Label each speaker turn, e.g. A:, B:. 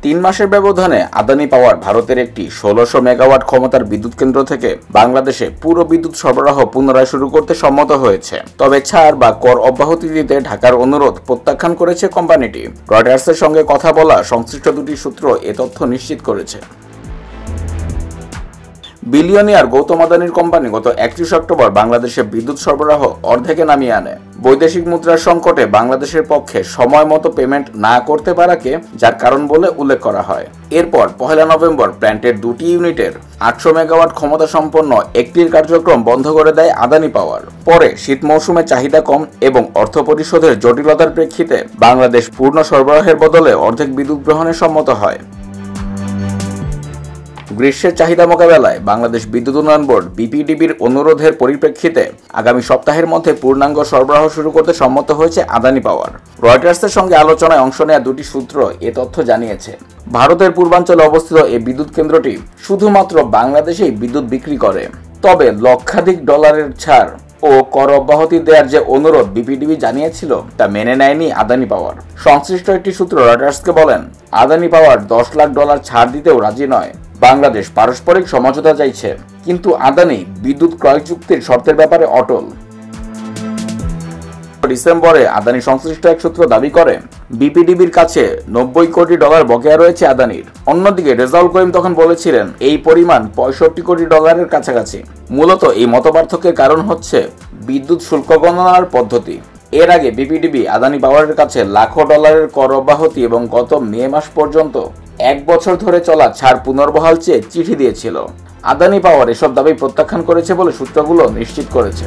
A: 3 মাসের ব্যবধানে আদানি পাওয়ার ভারতের একটি 1600 মেগাওয়াট ক্ষমতার বিদ্যুৎ কেন্দ্র থেকে বাংলাদেশে পুরো বিদ্যুৎ সরবরাহ পুনরায় শুরু করতে সম্মত হয়েছে। তবে ছাড় বা কর অব্যাহতি দিতে ঢাকার অনুরোধ প্রত্যাখ্যান করেছে কোম্পানিটি। রয়টার্সের সঙ্গে কথা বলা সংশ্লিষ্ট দুটি সূত্র এ তথ্য নিশ্চিত করেছে। বিলিয়নিয়ার গৌতম আদানির কোম্পানি গত 31 অক্টোবর বাংলাদেশে বিদ্যুৎ সরবরাহ অর্ধেকে নামিয়ে আনে। বৈদেশিক মুদ্রার সংকটে বাংলাদেশের পক্ষে সময় মতো পেমেন্ট না করতে পারাকে যার কারণ বলে উল্লেখ করা হয়। এরপর 1 নভেম্বর প্ল্যান্টের দুটি ইউনিটের 800 মেগাওয়াট ক্ষমতা সম্পন্ন একটির কার্যক্রম বন্ধ করে দেয় আদানি পাওয়ার। পরে শীত মৌসুমে চাহিদা কম এবং অর্থ পরিশোধের জটিলতার প্রেক্ষিতে বাংলাদেশ পূর্ণ সরবরাহের বদলে অর্ধেক বিদ্যুৎ গ্রহণে সম্মত হয়। গ্রীষ্মের চাহিদা মোকাবেলায় বাংলাদেশ বিদ্যুৎ উন্নয়ন বোর্ড বিপিডিবির অনুরোধের পরিপ্রেক্ষিতে আগামী সপ্তাহের মধ্যে পূর্ণাঙ্গ সরবরাহ শুরু করতে সম্মত হয়েছে আদানি পাওয়ার। রয়টার্সের সঙ্গে আলোচনায় অংশ নেওয়া দুটি সূত্র এ তথ্য জানিয়েছে। ভারতের পূর্বাঞ্চলে অবস্থিত এই বিদ্যুৎ কেন্দ্রটি শুধুমাত্র বাংলাদেশেই বিদ্যুৎ বিক্রি করে। তবে লক্ষাধিক ডলারের ছাড় ও কর অব্যাহতি দেওয়ার যে অনুরোধ বিপিডিবি জানিয়েছিল তা মেনে নেয়নি আদানি পাওয়ার। সংশ্লিষ্ট একটি সূত্র রয়টার্সকে বলেন, আদানি পাওয়ার $10 লাখ ছাড় দিতেও রাজি নয়। বাংলাদেশ পারস্পরিক সমঝোতা চাইছে, কিন্তু আদানি বিদ্যুৎ ক্রয় চুক্তির শর্তের ব্যাপারে অটল। ডিসেম্বরে আদানি সংশ্লিষ্ট এক সূত্র দাবি করে বিপিডিবির কাছে $90 কোটি বকেয়া রয়েছে আদানির। অন্যদিকে রেজাউল করিম তখন বলেছিলেন এই পরিমাণ $65 কোটি কাছাকাছি। মূলত এই মতপার্থক্যের কারণ হচ্ছে বিদ্যুৎ শুল্ক গণনার পদ্ধতি। এর আগে বিপিডিবি আদানি পাওয়ারের কাছে লাখো ডলারের কর অব্যাহতি এবং গত মে মাস পর্যন্ত 1 বছর ধরে চলা ছাড় পুনর্বহাল চেয়ে চিঠি দিয়েছিল। আদানি পাওয়ার এসব দাবি প্রত্যাখ্যান করেছে বলে সূত্রগুলো নিশ্চিত করেছে।